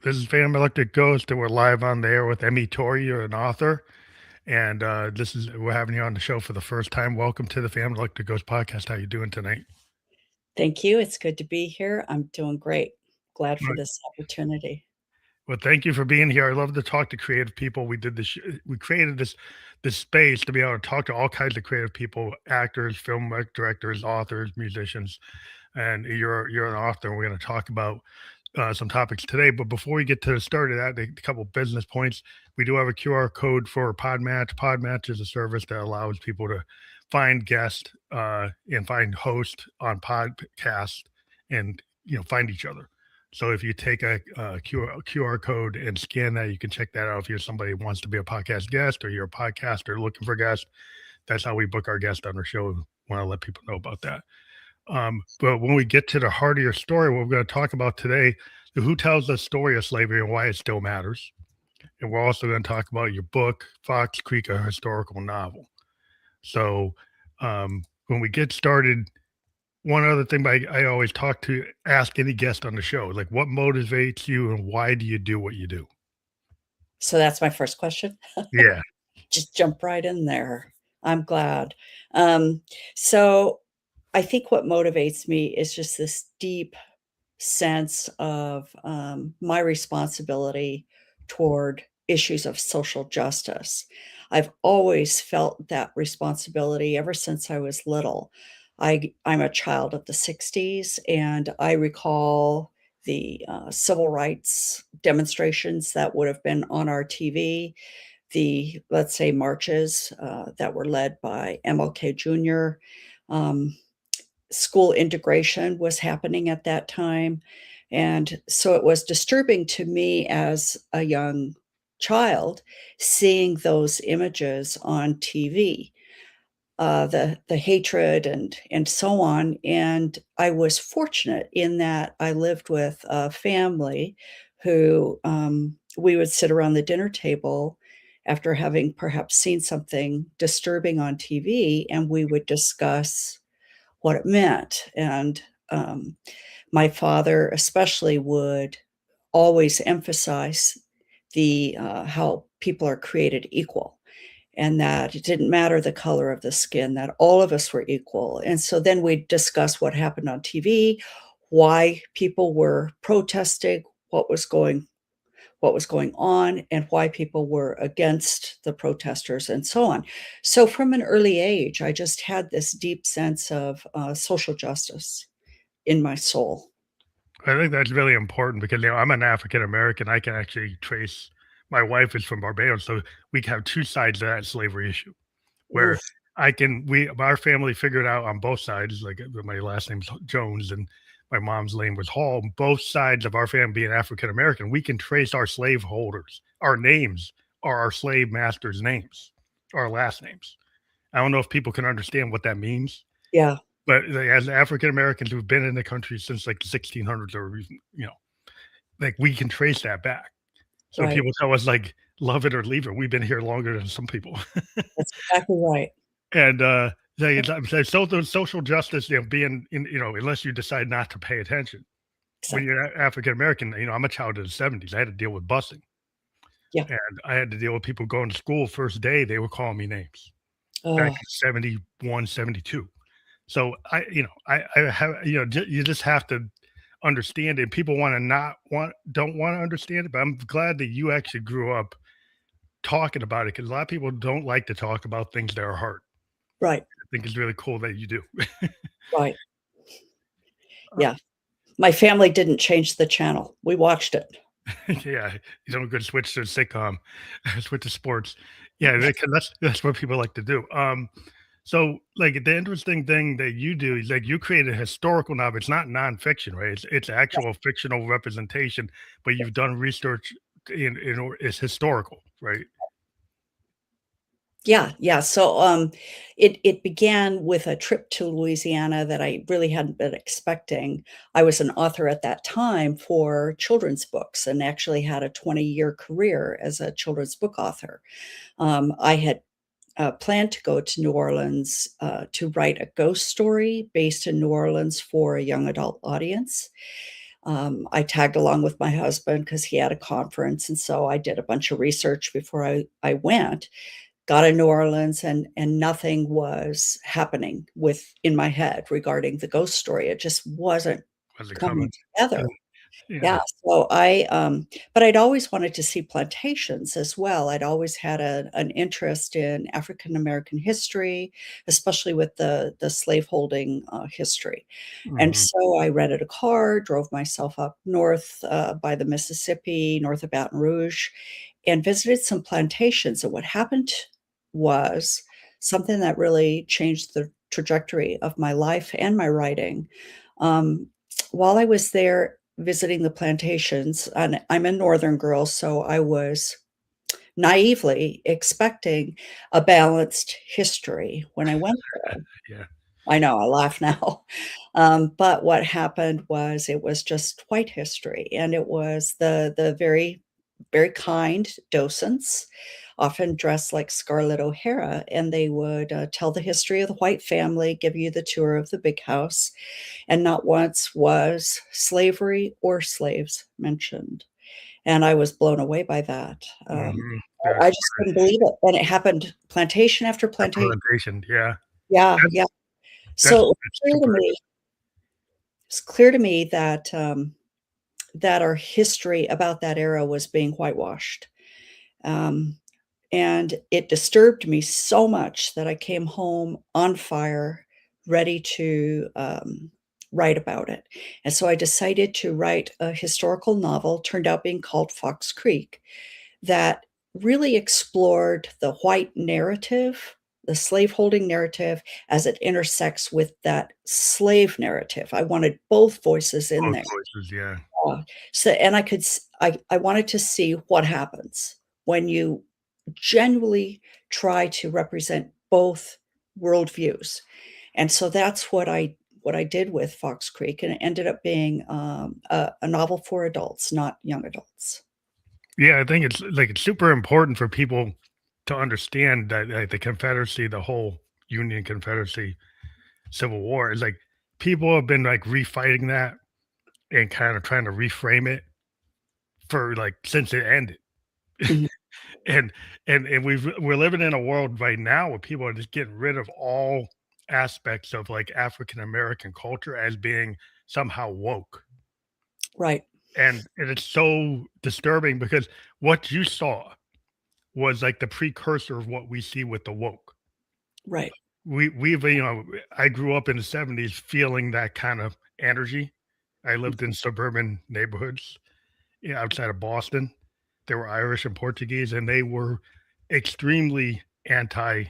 This is Phantom Electric Ghost, and we're live on the air with M.E Torrey. You're an author, and we're having you on the show for the first time. Welcome to the Phantom Electric Ghost podcast. How you doing tonight? Thank you. It's good to be here. I'm doing great. Glad for Right. this opportunity. Well, thank you for being here. I love to talk to creative people. We did this. We created this space to be able to talk to all kinds of creative people: actors, directors, authors, musicians. And you're an author. And we're going to talk about some topics today. But before we get to the start of that, a couple business points. We do have a QR code for Podmatch. Podmatch is a service that allows people to find guests and find hosts on podcasts and find each other. So if you take a QR code and scan that, you can check that out if you're somebody who wants to be a podcast guest or you're a podcaster looking for guests. That's how we book our guests on our show. Want to let people know about that. But when we get to the heart of your story, what we're going to talk about today, who tells the story of slavery and why it still matters. And we're also going to talk about your book, Fox Creek, a historical novel. So when we get started, one other thing I always ask any guest on the show, like what motivates you and why do you do what you do? So that's my first question. Yeah. Just jump right in there. I'm glad. So I think what motivates me is just this deep sense of my responsibility toward issues of social justice. I've always felt that responsibility ever since I was little. I'm a child of the 60s, and I recall the civil rights demonstrations that would have been on our TV, the, let's say, marches that were led by MLK Jr. School integration was happening at that time. And so it was disturbing to me as a young child seeing those images on TV, the hatred and so on. And I was fortunate in that I lived with a family who we would sit around the dinner table after having perhaps seen something disturbing on TV, and we would discuss what it meant. And my father especially would always emphasize the how people are created equal, and that it didn't matter the color of the skin, that all of us were equal. And so then we'd discuss what happened on TV, why people were protesting, what was going on, and why people were against the protesters and so on. So from an early age, I just had this deep sense of social justice in my soul. I think that's really important because I'm an African American. I can actually trace my wife is from Barbados, so we have two sides of that slavery issue. Where Oof. our family figured out on both sides, like my last name's Jones and my mom's name was Hall. Both sides of our family being African American, we can trace our slave holders. Our names are our slave masters' names, our last names. I don't know if people can understand what that means. Yeah, But as African Americans who've been in the country since like the 1600s, or like we can trace that back. So right. people tell us like love it or leave it. We've been here longer than some people, That's exactly right. and social justice, being in, unless you decide not to pay attention when Exactly. you're African American. I'm a child of the '70s. I had to deal with busing, Yeah. and I had to deal with people going to school. First day, they were calling me names back Oh, in 71, 72. So I have, you just have to understand it. People don't want to understand it, but I'm glad that you actually grew up talking about it because a lot of people don't like to talk about things that are hard. right, I think it's really cool that you do. right. Uh, Yeah. My family didn't change the channel. We watched it. yeah, you don't go switch to sitcom, switch to sports. Yeah, that's what people like to do. So like the interesting thing that you do is like you create a historical novel. It's not nonfiction, right? It's actual fictional representation, but you've done research it's historical, right? Yeah, yeah. So, it began with a trip to Louisiana that I really hadn't been expecting. I was an author at that time for children's books and actually had a 20-year career as a children's book author. I had planned to go to New Orleans to write a ghost story based in New Orleans for a young adult audience. I tagged along with my husband because he had a conference, and so I did a bunch of research before I went, got in New Orleans, and nothing was happening in my head regarding the ghost story. It just wasn't Was it coming coming? together. Yeah. Yeah, so but I'd always wanted to see plantations as well. I'd always had an interest in African American history, especially with the slaveholding, history. And Mhm. so I rented a car, drove myself up north, by the Mississippi, north of Baton Rouge, and visited some plantations, and what happened was something that really changed the trajectory of my life and my writing. Um, while I was there visiting the plantations, and I'm a northern girl, so I was naively expecting a balanced history when I went there. Yeah. I know, I laugh now. But what happened was it was just white history, and it was the very, very kind docents, often dressed like Scarlett O'Hara, and they would, tell the history of the white family, give you the tour of the big house, and not once was slavery or slaves mentioned, and I was blown away by that. Mhm. I That's just couldn't believe it, and it happened plantation after plantation. implementation, yeah. Yeah, That's yeah. that's So that's super it's clear to me that, that our history about that era was being whitewashed, um, and it disturbed me so much that I came home on fire, ready to, write about it, and so I decided to write a historical novel, turned out being called Fox Creek, that really explored the white narrative, the slaveholding narrative, as it intersects with that slave narrative. I wanted both voices in both there. voices, yeah. So and I could s I wanted to see what happens when you genuinely try to represent both worldviews, and so that's what I did with Fox Creek, and it ended up being, a novel for adults, not young adults. Yeah, I think it's like it's super important for people to understand that like the Confederacy, the whole Union Confederacy Civil War is like people have been like refighting that and kind of trying to reframe it for like since it ended. Mhm. And we're living in a world right now where people are just getting rid of all aspects of like African American culture as being somehow woke. Right, And it's so disturbing because what you saw was like the precursor of what we see with the woke. right. We've I grew up in the '70s feeling that kind of energy. I lived in suburban neighborhoods, outside of Boston. They were Irish and Portuguese, and they were extremely anti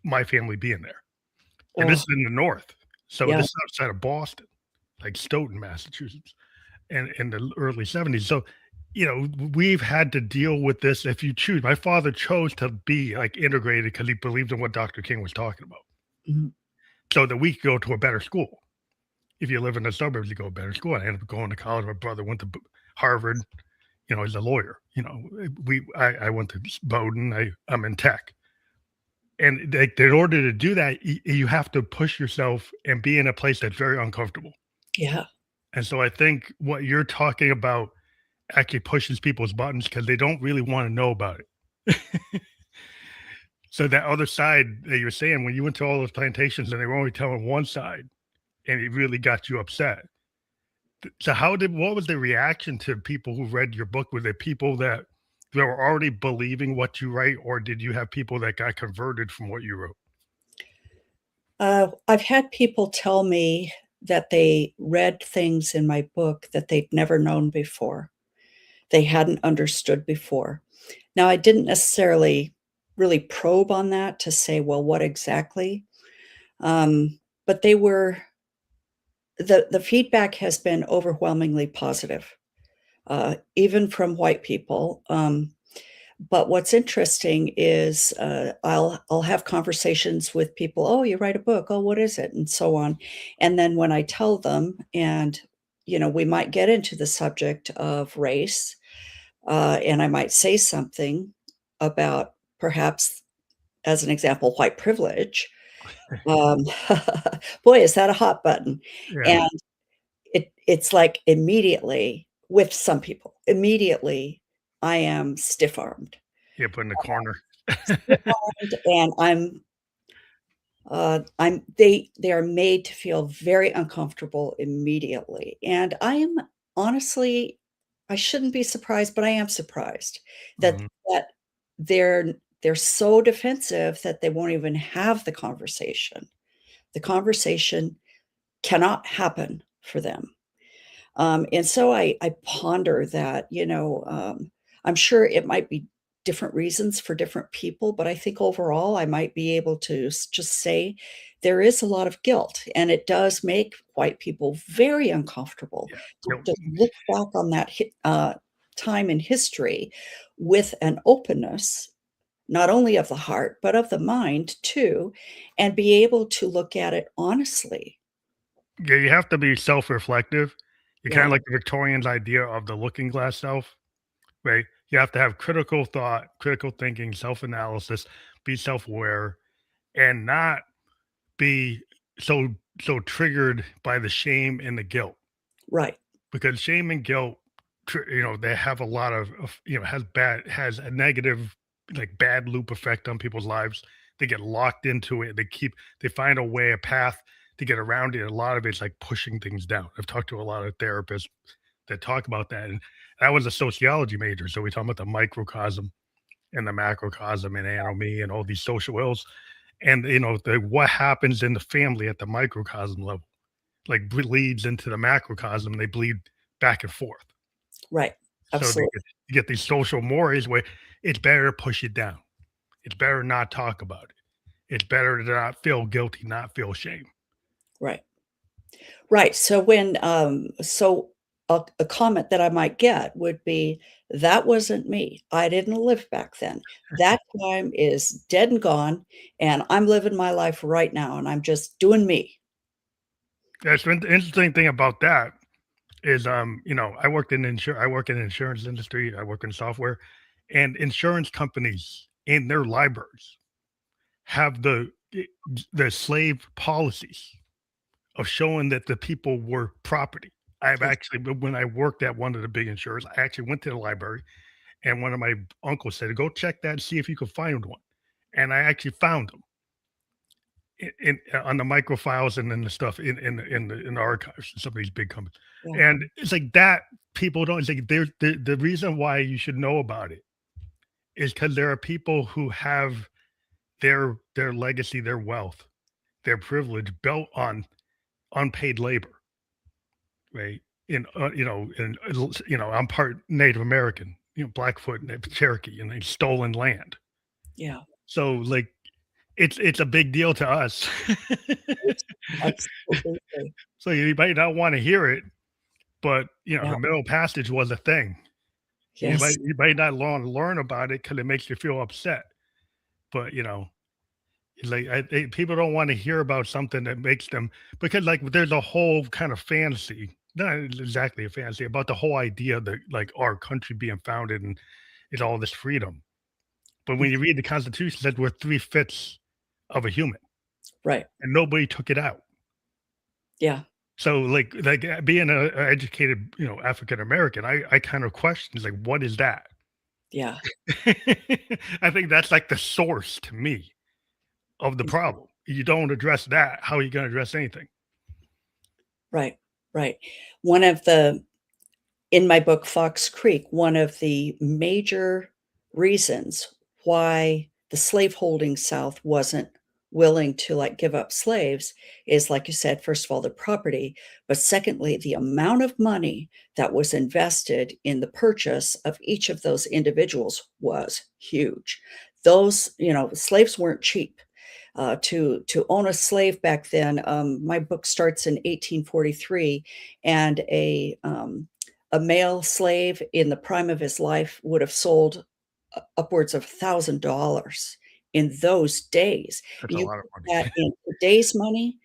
my family being there. And this Oh, is in the North. So yeah, this is outside of Boston, like Stoughton, Massachusetts, and in the early '70s. So, we've had to deal with this if you choose. My father chose to be like integrated because he believed in what Dr. King was talking about. mhm, So that we could go to a better school. If you live in the suburbs, you go to a better school. I ended up going to college. My brother went to Harvard. He's a lawyer. I went to Bowdoin. I'm in tech, and like in order to do that, you have to push yourself and be in a place that's very uncomfortable. yeah, And so I think what you're talking about actually pushes people's buttons because they don't really want to know about it. So that other side that you're saying, when you went to all those plantations and they were only telling one side, and it really got you upset. So what was the reaction to people who read your book? Were there people that were already believing what you write, or did you have people that got converted from what you wrote? I've had people tell me that they read things in my book that they'd never known before, they hadn't understood before. Now, I didn't necessarily really probe on that to say, "Well, what exactly?" But the feedback has been overwhelmingly positive, even from white people, but what's interesting is, I'll have conversations with people, "Oh, you write a book. Oh, what is it?" And so on. And then when I tell them and, we might get into the subject of race, and I might say something about perhaps, as an example, white privilege. Um, boy, is that a hot button. Yeah. And it it's like immediately, with some people, immediately I am stiff-armed. Yeah, put in the corner. Stiff-armed, and they are made to feel very uncomfortable immediately, and I am honestly, I shouldn't be surprised, but I am surprised that Mhm. that they're they're so defensive that they won't even have the conversation. The conversation cannot happen for them. And so I ponder that, I'm sure it might be different reasons for different people, but I think overall I might be able to just say there is a lot of guilt, and it does make white people very uncomfortable Yeah. to No, just look back on that time in history with an openness, not only of the heart, but of the mind too, and be able to look at it honestly. yeah, you have to be self-reflective. You're kinda Yeah, like the Victorians' idea of the looking glass self, right? You have to have critical thought, critical thinking, self-analysis, be self-aware, and not be so triggered by the shame and the guilt, right, because shame and guilt, they have a lot of has a negative, like, bad loop effect on people's lives. They get locked into it. They find a way, a path to get around it. A lot of it's like pushing things down. I've talked to a lot of therapists that talk about that, and I was a sociology major, so we talk about the microcosm and the macrocosm and anatomy and all these social ills, and what happens in the family at the microcosm level, like, bleeds into the macrocosm. They bleed back and forth. right, So absolutely. you get these social mores where it's better to push it down. It's better to not talk about it. It's better to not feel guilty, not feel shame. Right. Right. So a comment that I might get would be, "That wasn't me. I didn't live back then. That time is dead and gone, and I'm living my life right now, and I'm just doing me." That's the interesting thing about that is, I work in the insurance industry. I work in software, and insurance companies in their libraries have the slave policies of showing that the people were property. I've Yes. actually, when I worked at one of the big insurers, I actually went to the library, and one of my uncles said, "Go check that and see if you can find one." And I actually found them on the microfiles and then the stuff in the archives of some of these big companies. Yeah. And it's like that people don't. It's like there's the reason why you should know about it is because there are people who have their legacy, their wealth, their privilege built on unpaid labor, right? I'm part Native American, Blackfoot and Cherokee, and they stolen land. Yeah. So like it's a big deal to us. Right. Absolutely. So you might not want to hear it, but Yeah. the Middle Passage was a thing. Yes. You might not want to learn about it because it makes you feel upset. But it's like people don't want to hear about something that makes them, because like there's a whole kind of fantasy, not exactly a fantasy, about the whole idea that like our country being founded and it's all this freedom. But when Mhm. you read the Constitution, it says we're three-fifths of a human, Right. and nobody took it out. Yeah. So being a educated, African American, I kind of question like, what is that? Yeah. I think that's like the source to me of the Exactly. problem. You don't address that, how are you going to address anything? Right. Right. One of the In my book, Fox Creek, one of the major reasons why the slaveholding South wasn't willing to, like, give up slaves is, like you said, first of all, the property, but secondly, the amount of money that was invested in the purchase of each of those individuals was huge. Slaves weren't cheap. To own a slave back then, my book starts in 1843, and a male slave in the prime of his life would have sold upwards of $1,000 in those days. That's a You lot of put that money. in today's money,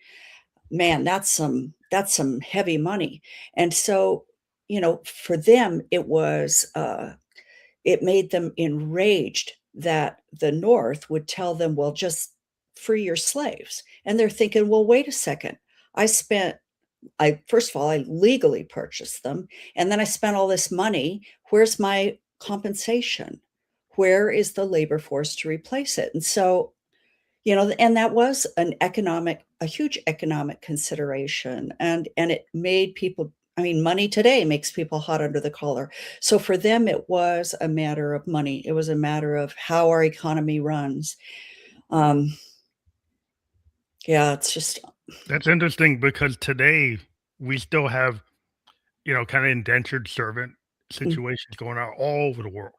man, that's some heavy money. And so, for them, it made them enraged that the North would tell them, "Well, just free your slaves." And they're thinking, "Well, wait a second. I spent I first of all, I legally purchased them, and then I spent all this money. Where's my compensation? Where is the labor force to replace it? And so, and that was a huge economic consideration, and it made people. I mean, money today makes people hot under the collar. So for them, it was a matter of money. It was a matter of how our economy runs. Um, yeah, it's just That's interesting because today we still have, kind of indentured servant mm, situations going on all over the world,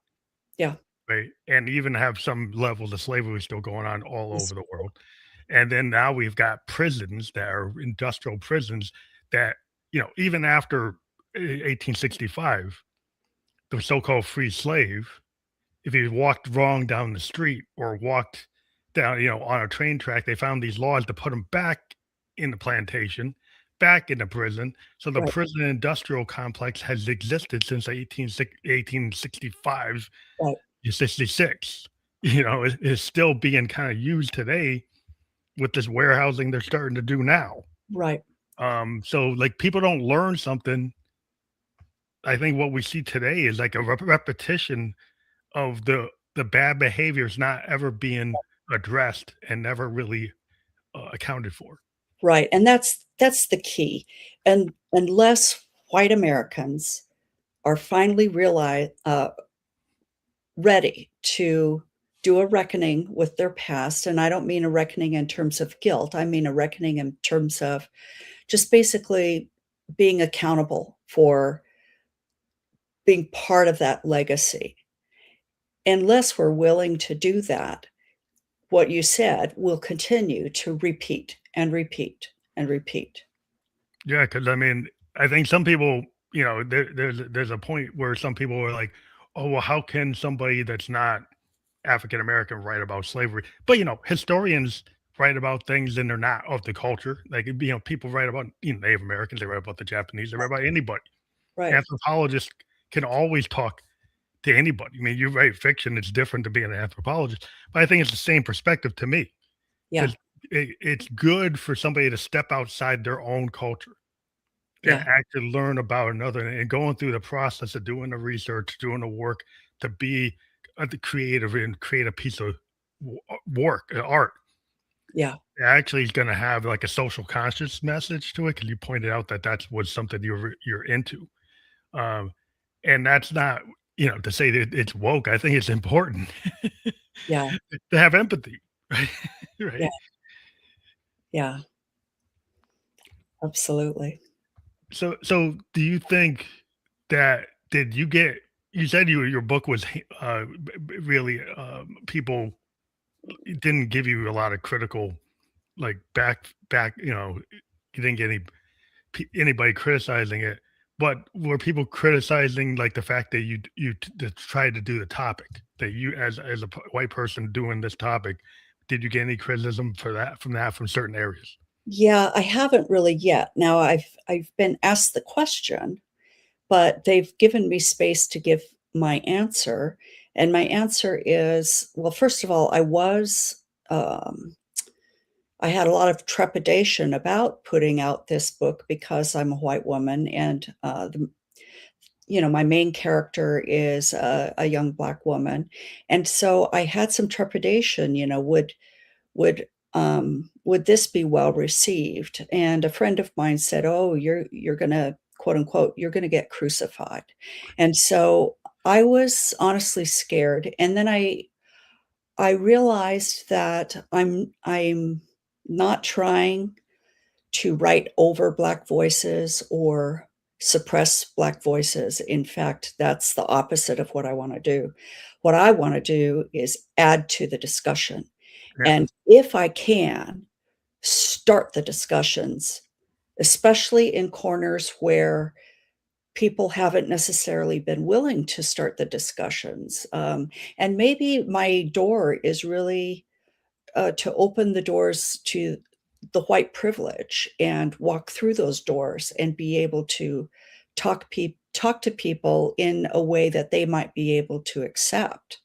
yeah, right? And even have some levels of slavery still going on all yes, over the world. And then now we've got prisons that are industrial prisons that, even after 1865, the so-called free slave, if he walked wrong down the street or walked down, on a train track, they found these laws to put him back in the plantation, back in the prison. So the right, prison industrial complex has existed since 1865 right, to 66. Is still being kind of used today with this warehousing they're starting to do now. right. So like people don't learn something. I think what we see today is like a repetition of the bad behaviors not ever being addressed and never really, accounted for. Right, and that's the key, and unless white Americans are finally ready to do a reckoning with their past, and I don't mean a reckoning in terms of guilt, I mean a reckoning in terms of just basically being accountable for being part of that legacy. Unless we're willing to do that, what you said will continue to repeat and repeat and repeat. Yeah, because I mean, I think some people, there's a point where some people are like, "Oh, well, how can somebody that's not African American write about slavery?" But, historians write about things and they're not of the culture. Like, people write about, Native Americans, they write about the Japanese, they write about anybody. Right. Anthropologists can always talk to anybody. I mean, you write fiction, it's different to being an anthropologist, but I think it's the same perspective to me Yeah, because it's good for somebody to step outside their own culture and yeah, actually learn about another and going through the process of doing the research, doing the work to be the creative and create a piece of work, art. yeah, It actually is going to have like a social conscious message to it because you pointed out that that's was something you're into. Um, and that's not, to say that it's woke. I think it's important yeah, to have empathy, right? yeah, Right. yeah, absolutely. So do you think that did you get you said your book was really people it didn't give you a lot of critical like back you didn't get anybody criticizing it, but were people criticizing like the fact that tried to do the topic that you as a white person doing this topic, did you get any criticism for that from certain areas? Yeah, I haven't really yet. Now I've been asked the question, but they've given me space to give my answer, and my answer is, well, first of all, I had a lot of trepidation about putting out this book because I'm a white woman, and, my main character is a young Black woman, and so I had some trepidation, would would this be well received? And a friend of mine said, "Oh, you're gonna quote unquote, you're gonna get crucified." And so I was honestly scared. And then I realized that I'm not trying to write over Black voices or suppress Black voices. In fact, that's the opposite of what I want to do. What I want to do is add to the discussion. Yeah. And if I can, start the discussions, especially in corners where people haven't necessarily been willing to start the discussions. And maybe my door is really to open the doors to the white privilege and walk through those doors and be able to talk to people in a way that they might be able to accept.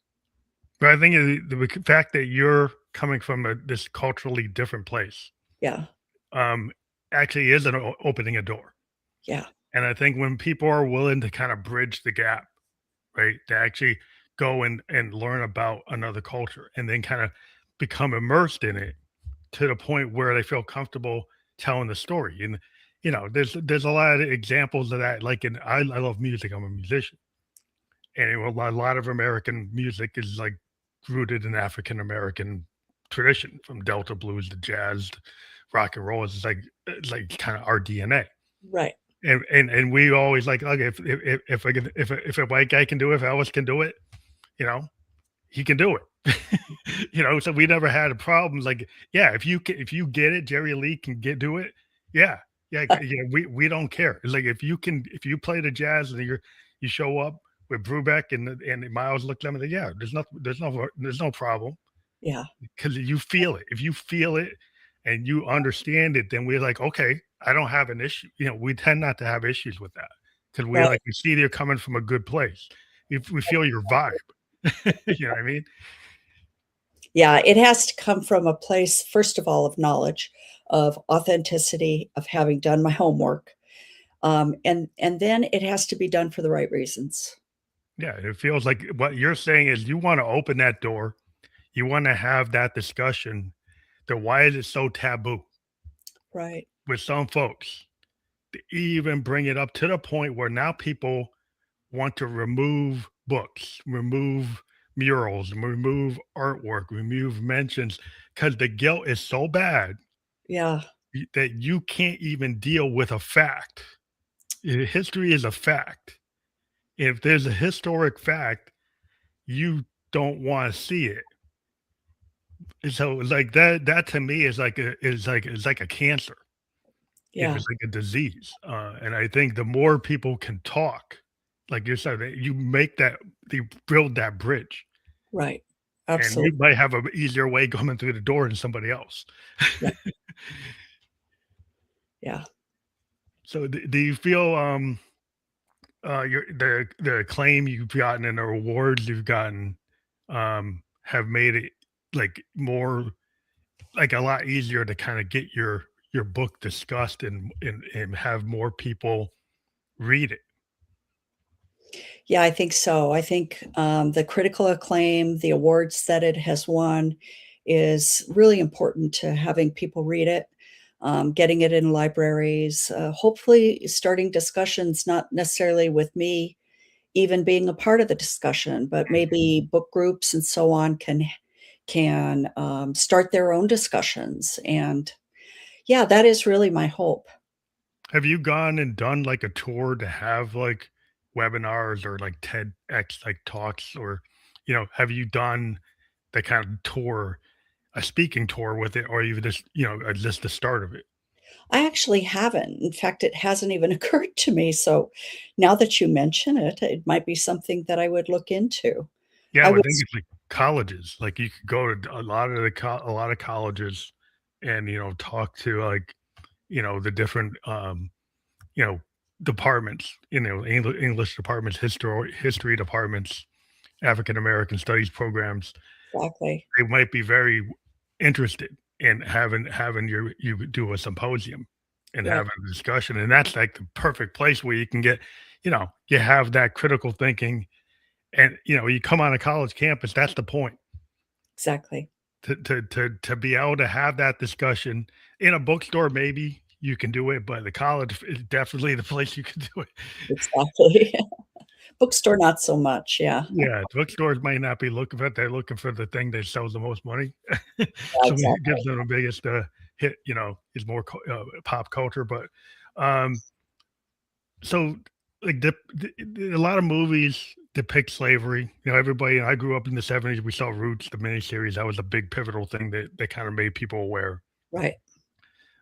But I think the fact that you're coming from this culturally different place, Yeah, um, actually is opening a door. Yeah. And I think when people are willing to kind of bridge the gap, right, to actually go and learn about another culture and then kind of become immersed in it to the point where they feel comfortable telling the story. And there's a lot of examples of that. Like, I love music. I'm a musician, and a lot of American music is like rooted in African American tradition, from Delta blues to jazz, to rock and roll. It's like kind of our DNA. Right. And we always like, okay, if a white guy can do it, if Elvis can do it, you know, he can do it. So we never had a problem. Like, yeah, if you get it, Jerry Lee can do it. Yeah, yeah, yeah. We don't care. It's like if you play the jazz and you show up with Brubeck and Miles looked at me, like, yeah, there's no problem Yeah. because you feel it. If you feel it and you understand it, then we're like, okay, I don't have an issue. We tend not to have issues with that because we're Right. like, we see they're coming from a good place. If we feel your vibe, you know what I mean? Yeah, it has to come from a place, first of all, of knowledge, of authenticity, of having done my homework, and then it has to be done for the right reasons. Yeah, it feels like what you're saying is you want to open that door. You want to have that discussion. Then why is it so taboo Right. with some folks to even bring it up to the point where now people want to remove books, remove murals, remove artwork, remove mentions because the guilt is so bad Yeah. that you can't even deal with a fact. History is a fact. If there's a historic fact, you don't want to see it. And so, like, that to me is like a cancer. Yeah. It's like a disease, and I think the more people can talk, like you said, that you build that bridge, Right. and you Absolutely. might have an easier way coming through the door than somebody else. Yeah. Yeah. So, do you feel, your the acclaim you've gotten and the awards you've gotten, have made it, like, more like, a lot easier to kinda get your book discussed and have more people read it? Yeah, I think so. I think, the critical acclaim, the awards that it has won is really important to having people read it, getting it in libraries, hopefully starting discussions, not necessarily with me even being a part of the discussion, but maybe book groups and so on can start their own discussions, and yeah, that is really my hope. Have you gone and done, like, a tour to have, like, webinars or, like, TEDx, like, talks, or, have you done the kind of tour, a speaking tour with it, or you just, just the start of it? I actually haven't. In fact, it hasn't even occurred to me, so now that you mention it, it might be something that I would look into. Yeah, I I would think was it's like colleges, like, you could go to a lot of colleges and, talk to, like, the different, you know, departments, English departments, history departments, African American studies programs. exactly, They might be very interested in having you do a symposium and right, having a discussion, and that's like the perfect place where you can get, you have that critical thinking, and you come on a college campus. That's the point, exactly, to be able to have that discussion in a bookstore. Maybe you can do it, but the college is definitely the place you can do it. exactly. Bookstore, not so much, yeah. Yeah, bookstores might not be looking for it, they're looking for the thing that sells the most money. Yeah, So it gives exactly. them the biggest, hit, is more pop culture, but, um, so, like, a lot of movies depict slavery. Everybody, I grew up in the '70s, we saw Roots, the miniseries. That was a big pivotal thing that kinda made people aware. Right.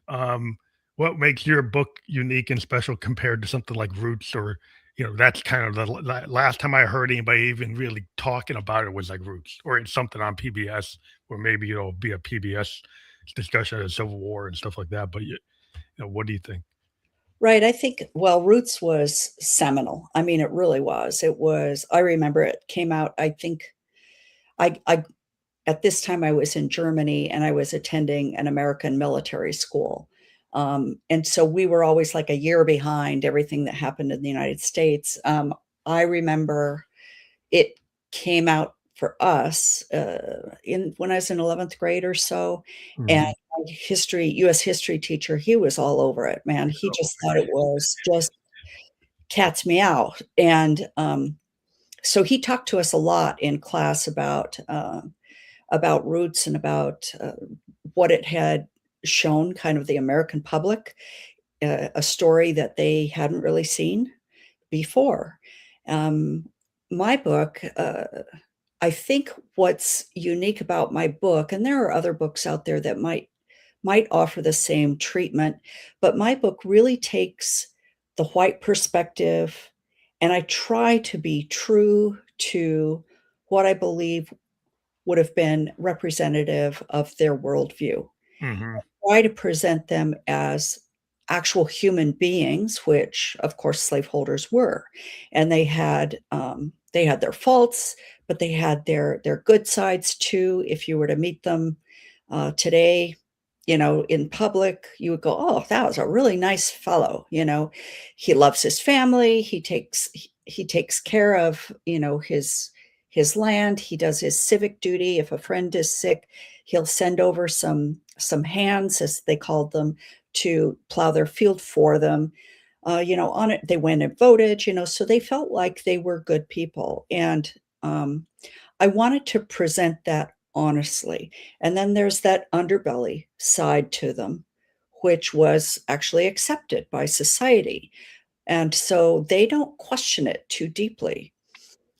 Um, what makes your book unique and special compared to something like Roots, or, that's kind of the last time I heard anybody even really talking about it was like Roots, or it's something on PBS, or maybe it'll be a PBS discussion of the Civil War and stuff like that. But what do you think? Right, I think well, Roots was seminal. I mean, it really was. It was I remember it came out, I think I at this time, I was in Germany, and I was attending an American military school. And so we were always like a year behind everything that happened in the United States. I remember it came out for us in when I was in 11th grade or so, and Mhm. my U.S. history teacher, he was all over it, man. He just thought it was just cat's meow, and so he talked to us a lot in class about roots and about what it had shown kind of the American public, a story that they hadn't really seen before. Um, my book, I think what's unique about my book, and there are other books out there that might offer the same treatment, but my book really takes the white perspective, and I try to be true to what I believe would have been representative of their worldview. Mhm. Try to present them as actual human beings, which of course slaveholders were, and they had their faults, but they had their good sides too. If you were to meet them today, you know, in public, you would go, "Oh, that was a really nice fellow." You know, he loves his family. He takes care of, you know, his land. He does his civic duty. If a friend is sick, he'll send over some hands, as they called them, to plow their field for them. You know, on it, they went and voted. You know, so they felt like they were good people, and um, I wanted to present that honestly. And then there's that underbelly side to them, which was actually accepted by society. And so they don't question it too deeply.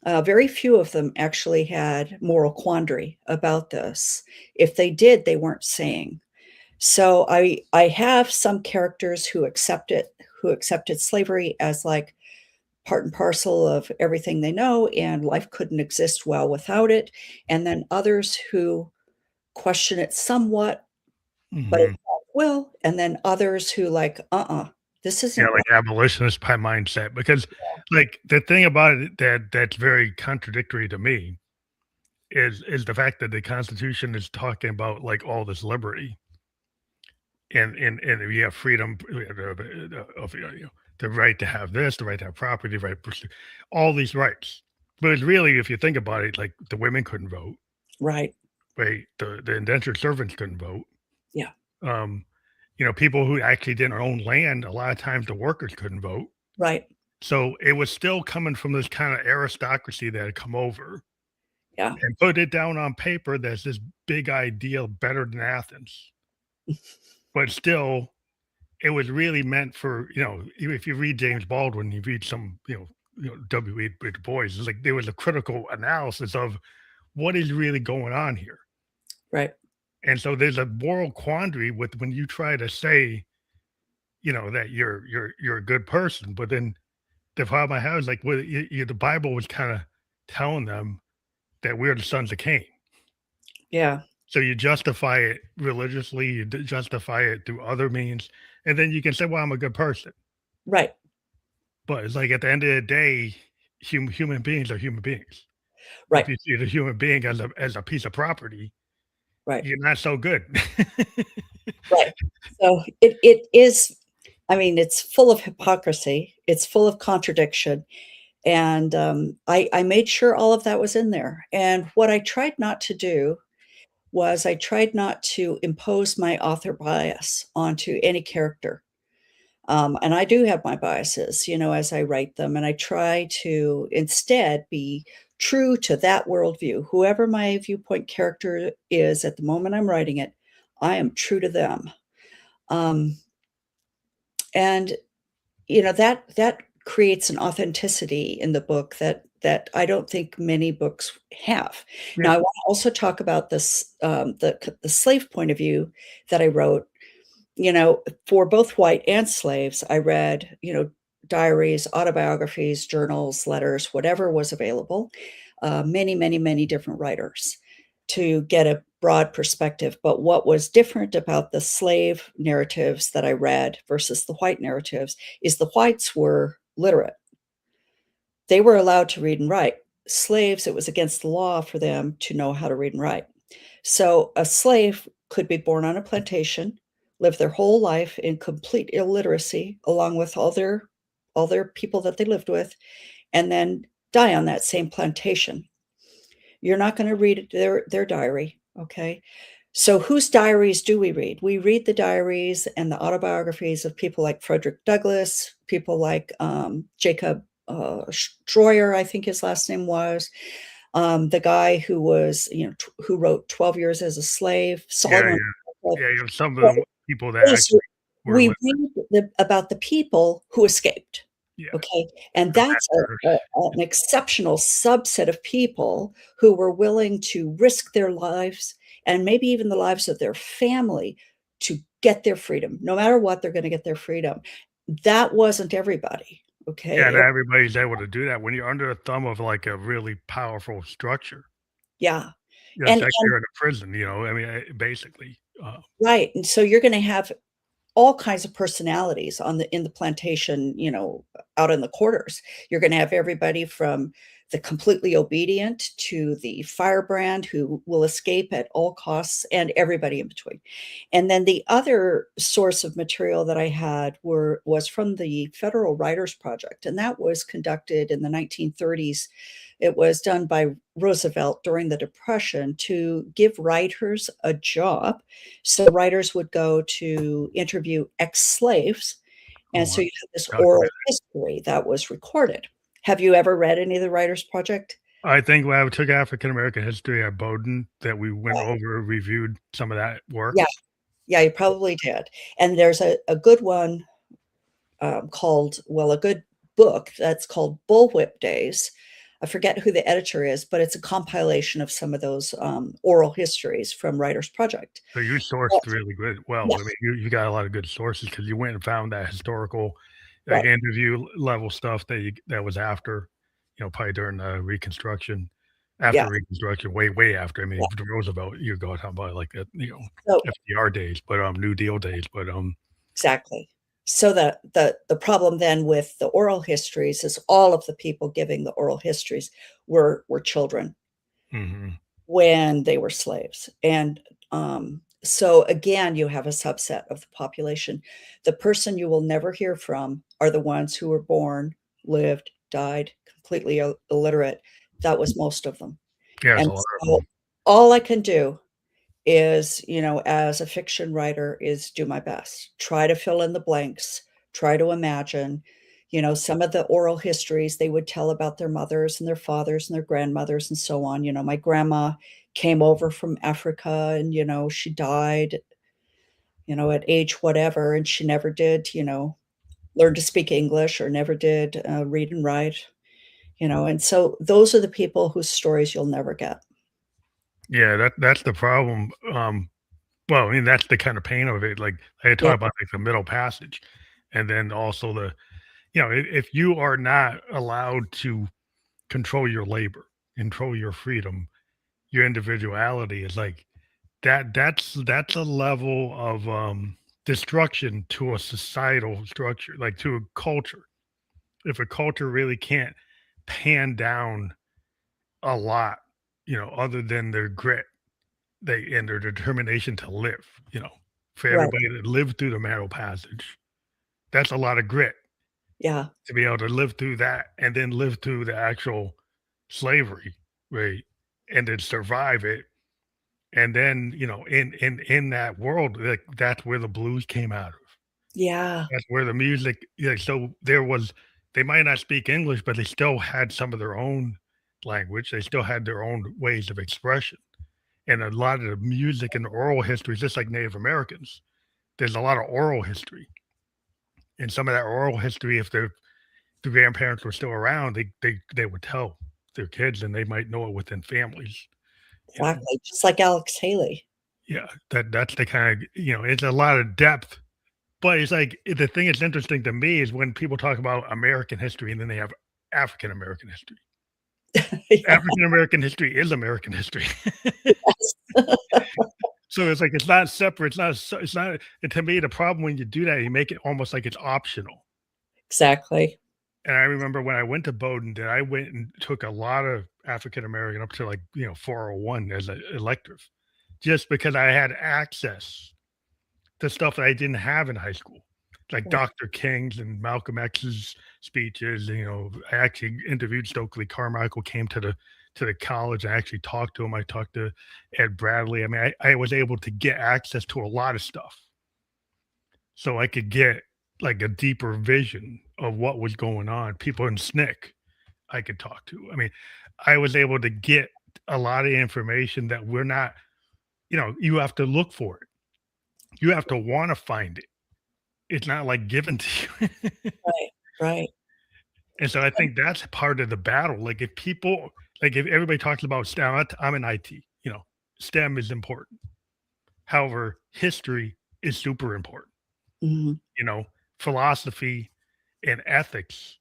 Very few of them actually had moral quandary about this. If they did, they weren't saying. So I have some characters who accepted slavery as like part and parcel of everything they know, and life couldn't exist well without it. And then others who question it somewhat, but it Mhm. will. And then others who like, this Yeah, isn't right. like abolitionist type mindset, because, like, the thing about it that's very contradictory to me is the fact that the Constitution is talking about, like, all this liberty and we have freedom, of, the right to have this, the right to have property, the right to pursue all these rights. But it's really, if you think about it, like, the women couldn't vote, Right. right? The indentured servants couldn't vote. Yeah. Um, people who actually didn't own land, a lot of times the workers couldn't vote. Right. So it was still coming from this kind of aristocracy that had come over Yeah. and put it down on paper. There's this big ideal better than Athens, but still, it was really meant for, if you read James Baldwin, you read some, W.E. Du Bois, it's like there was a critical analysis of what is really going on here. Right. And so there's a moral quandary with when you try to say, that you're a good person, but then the problem I have is like, well, the Bible was kind of telling them that we're the sons of Cain. Yeah. So you justify it religiously, you justify it through other means, and then you can say, "Well, I'm a good person." Right. But it's like at the end of the day, human beings are human beings. If Right. you see the human being as a piece of property, Right. you're not so good. Right. So it is, I mean, it's full of hypocrisy. It's full of contradiction. And I made sure all of that was in there. And what I tried not to do was I tried not to impose my author bias onto any character. And I do have my biases, you know, as I write them. And I try to instead be true to that worldview. Whoever my viewpoint character is at the moment I'm writing it, I am true to them. Um, and you know, that creates an authenticity in the book that I don't think many books have. Now, Yeah. I wanna also talk about this, the slave point of view that I wrote. You know, for both white and slaves, I read, you know, diaries, autobiographies, journals, letters, whatever was available, many, many, many different writers to get a broad perspective. But what was different about the slave narratives that I read versus the white narratives is the whites were literate. They were allowed to read and write. Slaves, it was against the law for them to know how to read and write. So a slave could be born on a plantation live their whole life in complete illiteracy along with all their people that they lived with, and then die on that same plantation. You're not gonna read their diary, okay? So whose diaries do we read? We read the diaries and the autobiographies of people like Frederick Douglass, people like, Jacob, Stroyer, I think his last name was, the guy who was, who wrote 12 Years as a Slave, Yeah, Solomon. yeah. Yeah, you have some of Well, the people that yes, actually were we living. read about the people who escaped, Yeah, okay? And the that's massacre. an exceptional subset of people who were willing to risk their lives and maybe even the lives of their family to get their freedom. No matter what, they're gonna get their freedom. That wasn't everybody, Yeah, okay? not everybody's able to do that when you're under the thumb of, like, a really powerful structure. Yeah, You know, it's like and you're in a prison, I mean, basically, right, and so you're gonna have all kinds of personalities on the in the plantation, out in the quarters. You're gonna have everybody from the completely obedient to the firebrand who will escape at all costs and everybody in between. And then the other source of material that I had was from the Federal Writers Project, and that was conducted in the 1930s. It was done by Roosevelt during the Depression to give writers a job. So writers would go to interview ex-slaves, oh, and so wow, you have this oral documented. history that was recorded. Have you ever read any of the Writers Project? I think when I took African American history at Bowdoin that we went Yeah, over, reviewed some of that work. yeah, yeah, you probably did. And there's a good one, called well, a good book that's called Bullwhip Days. I forget who the editor is, but it's a compilation of some of those, oral histories from Writers Project. So you But sourced really good well. I mean, yes, you got a lot of good sources because you went and found that historical, like, right, interview level stuff that was after, probably during, Reconstruction, yeah, after Reconstruction, way, way after. I yeah. mean, the Roosevelt, you're going talking about, like, So FDR days, but, New Deal days, but, exactly. So the problem then with the oral histories is all of the people giving the oral histories were children mhm. when they were slaves, and, so again, you have a subset of the population. The person you will never hear from are the ones who were born, lived, died completely illiterate. That was most of them, Yeah, there's and a lot of so them. all I can do is, as a fiction writer, is do my best. Try to fill in the blanks, try to imagine, some of the oral histories they would tell about their mothers and their fathers and their grandmothers and so on. My grandma came over from Africa and, she died, at age whatever, and she never did, learn to speak English or never did read and write, and so those are the people whose stories you'll never get. Yeah, that's the problem, well, I mean, that's the kind of pain of it, like, I Yeah, talk about, like, the middle passage, and then also if you are not allowed to control your labor, control your freedom, your individuality is like that's a level of, destruction to a societal structure, like, to a culture. If a culture really can't pan down a lot, other than their grit, and their determination to live, for right. everybody to live through the narrow passage. That's a lot of grit Yeah, to be able to live through that and then live through the actual slavery, right? And then survive it. And then, in that world, like, that's where the blues came out of. yeah, That's where the music, yeah, so they might not speak English, but they still had some of their own language. They still had their own ways of expression. And a lot of the music and oral history is just like Native Americans. There's a lot of oral history. And some of that oral history, if the grandparents were still around, they would tell their kids and they might know it within families, you know? exactly, just like Alex Haley. Yeah, that's the kind of, it's a lot of depth, but it's like the thing that's interesting to me is when people talk about American history and then they have African American history. Yeah, African American history is American history. yes. So it's like it's not separate. It's not. And to me, the problem when you do that, you make it almost like it's optional. Exactly. And I remember when I went to Bowdoin, that I went and took a lot of African American up to, like, 401 as an elective, just because I had access the stuff that I didn't have in high school, like Right. Dr. King's and Malcolm X's speeches. I actually interviewed Stokely Carmichael, came to the college. I actually talked to him. I talked to Ed Bradley. I mean, I was able to get access to a lot of stuff so I could get like a deeper vision of what was going on. People in SNCC I could talk to. I mean, I was able to get a lot of information that we're not, you have to look for it. You have to want to find it. It's not like given to you. Right. Right. And so I think that's part of the battle. If everybody talks about STEM, I'm in IT, STEM is important. However, history is super important. Mhm. You know, philosophy and ethics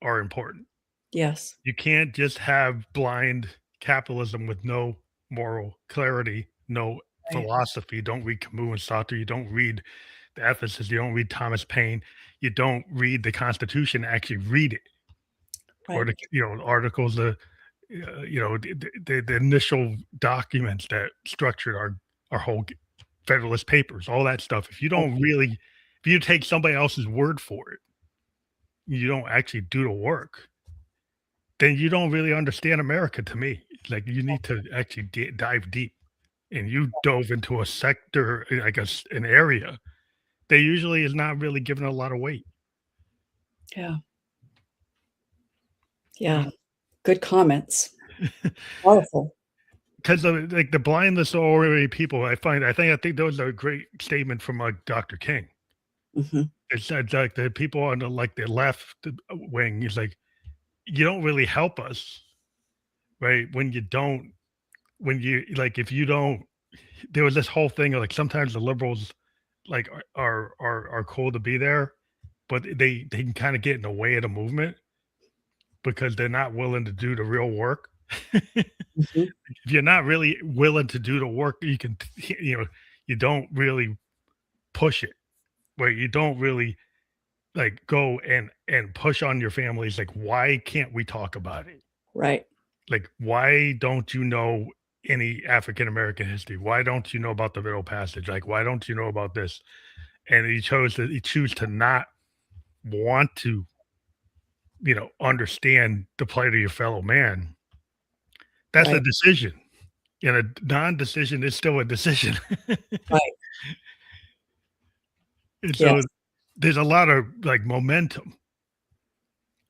are important. Yes. You can't just have blind capitalism with no moral clarity, no Right. philosophy. Don't read Camus and Sartre. You don't read the ethicists. You don't read Thomas Paine. You don't read the Constitution. Actually, read it, or Right. articles. The initial documents that structured our whole Federalist Papers, all that stuff. If you take somebody else's word for it, you don't actually do the work, then you don't really understand America to me. Like, you need to actually dive deep, and you dove into a sector, like an area that usually is not really given a lot of weight. Yeah. You Yeah. know, Good comments. Powerful. because of like the blindness of ordinary people, I think those are a great statement from Dr. King. Mhm. It's like the people on the left wing is like, you don't really help us, right? If you don't, there was this whole thing of like sometimes the liberals like are cool to be there, but they can kind of get in the way of the movement because they're not willing to do the real work. Mhm. If you're not really willing to do the work, you don't really push it, right? You don't really like go and push on your families. Like, why can't we talk about it? Right. Like, why don't you know any African American history? Why don't you know about the Middle Passage? Like, why don't you know about this? And he choose to not want to, understand the plight of your fellow man. That's a Right. decision. And a non-decision is still a decision. Right. And so Yes. there's a lot of like momentum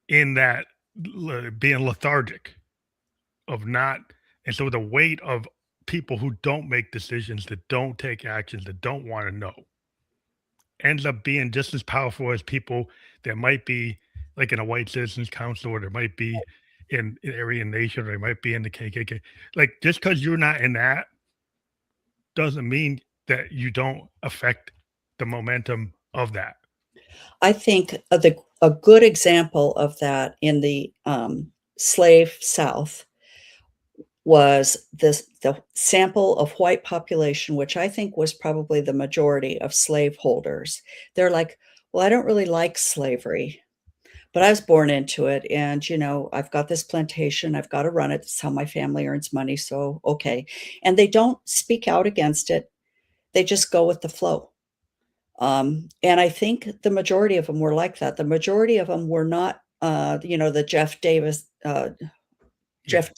in that being lethargic of not, and so the weight of people who don't make decisions, that don't take actions, that don't want to know, ends up being just as powerful as people that might be like in a white citizens council, or there might be in Aryan Nation, or they might be in the KKK. Like, just because you're not in that doesn't mean that you don't affect the momentum of that. I think a good example of that in the, slave South was the sample of white population, which I think was probably the majority of slaveholders. They're like, "Well, I don't really like slavery, but I was born into it, and, I've got this plantation, I've gotta run it, it's how my family earns money, so okay." And they don't speak out against it, they just go with the flow. And I think the majority of them were like that. The majority of them were not, the Yeah. Jeff Davis Jefferson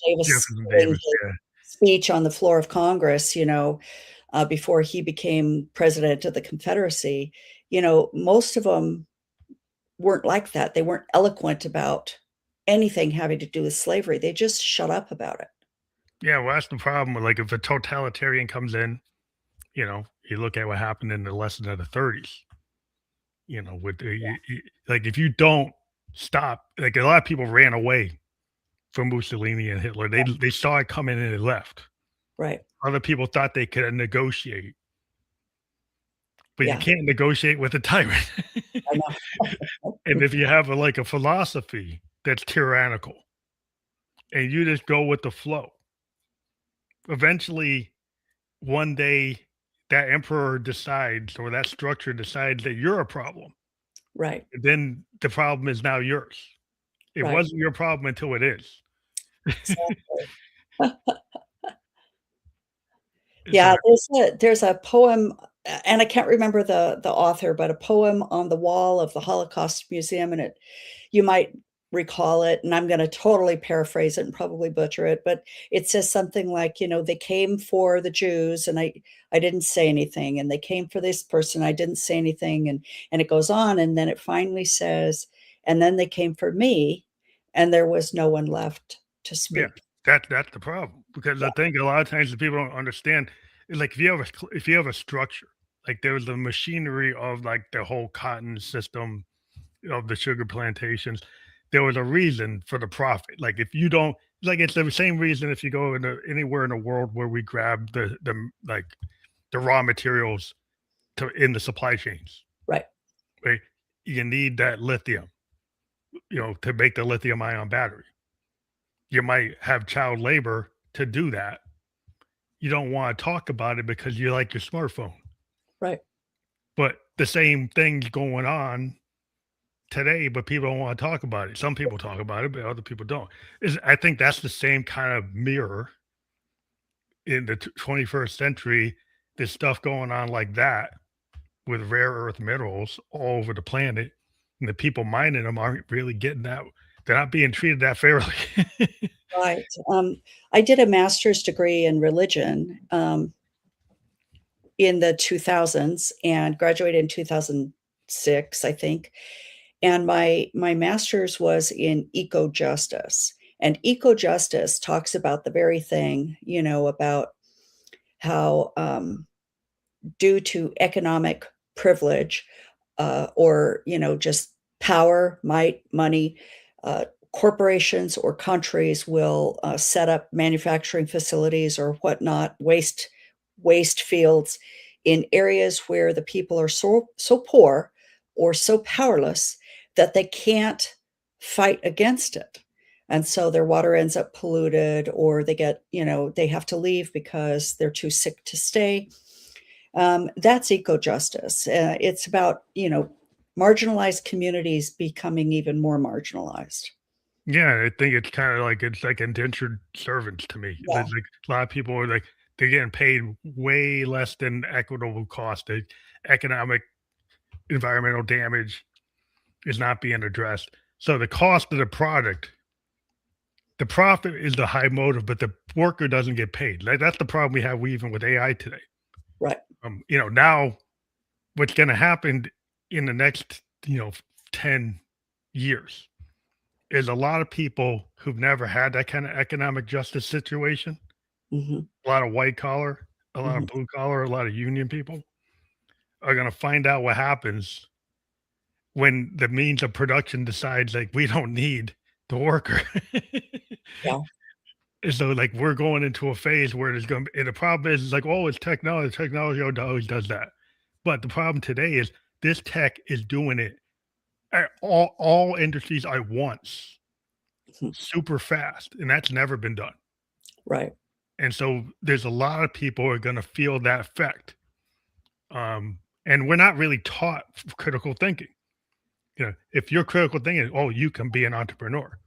giving Davis. his Yeah. speech on the floor of Congress, before he became president of the Confederacy. Most of them weren't like that. They weren't eloquent about anything having to do with slavery. They just shut up about it. Yeah. Well, that's the problem with, like, if a totalitarian comes in, you look at what happened in the lesson of the 30s, with like, if you don't stop, like, a lot of people ran away from Mussolini and Hitler. They saw it coming and they left. Right. Other people thought they could negotiate, but you Yeah, can't negotiate with a tyrant. I know. And if you have a philosophy that's tyrannical and you just go with the flow, eventually one day that emperor decides, or that structure decides, that you're a problem. Right, Then the problem is now yours. It right. wasn't your problem until it is. Exactly. And Yeah, so there's a poem and I can't remember the author, but a poem on the wall of the Holocaust Museum, and it you might recall it, and I'm gonna totally paraphrase it and probably butcher it, but it says something like, "They came for the Jews, and I didn't say anything, and they came for this person, I didn't say anything," and it goes on, and then it finally says, "And then they came for me, and there was no one left to Yeah, speak." that's the problem, because I think a lot of times the people don't understand is, like, if you have a structure, like, there's the machinery of, like, the whole cotton system of the sugar plantations, there was a reason for the profit. Like, if you don't, like, it's the same reason if you go into anywhere in the world where we grab like, the raw materials to in the supply chains, Right, right? You need that lithium, to make the lithium ion battery. You might have child labor to do that. You don't want to talk about it because you like your smartphone. right, But the same thing's going on today, but people don't want to talk about it. Some people talk about it, but other people don't. I think that's the same kind of mirror in the 21st century. There's stuff going on like that with rare earth minerals all over the planet, and the people mining them aren't really getting that. They're not being treated that fairly. right. I did a master's degree in religion, in the 2000s and graduated in 2006, I think. And my master's was in eco justice. And eco justice talks about the very thing, about how due to economic privilege, or just power, might, money, uh, corporations or countries will set up manufacturing facilities or whatnot, waste fields in areas where the people are so poor or so powerless that they can't fight against it. And so their water ends up polluted, or they have to leave because they're too sick to stay. That's eco justice. It's about, marginalized communities becoming even more marginalized. Yeah, I think it's like indentured servants to me. Yeah. There's like a lot of people are like they're getting paid way less than equitable cost. The economic environmental damage is not being addressed. So the cost of the profit is the high motive, but the worker doesn't get paid. Like that's the problem we even with AI today. Right. Now what's going to happen in the next 10 years is a lot of people who've never had that kind of economic justice situation, Mhm. a lot of white collar, a lot of Mhm. blue collar, a lot of union people are going to find out what happens when the means of production decides like we don't need the worker. Yeah. And so like we're going into a phase where there's going to be, and the problem is like, oh, it's technology. Technology always does that. But the problem today is this tech is doing it at all industries at once, Mhm. super fast, and that's never been done. Right. And so there's a lot of people who are going to feel that effect. And we're not really taught critical thinking. If you're critical thinking, oh, you can be an entrepreneur.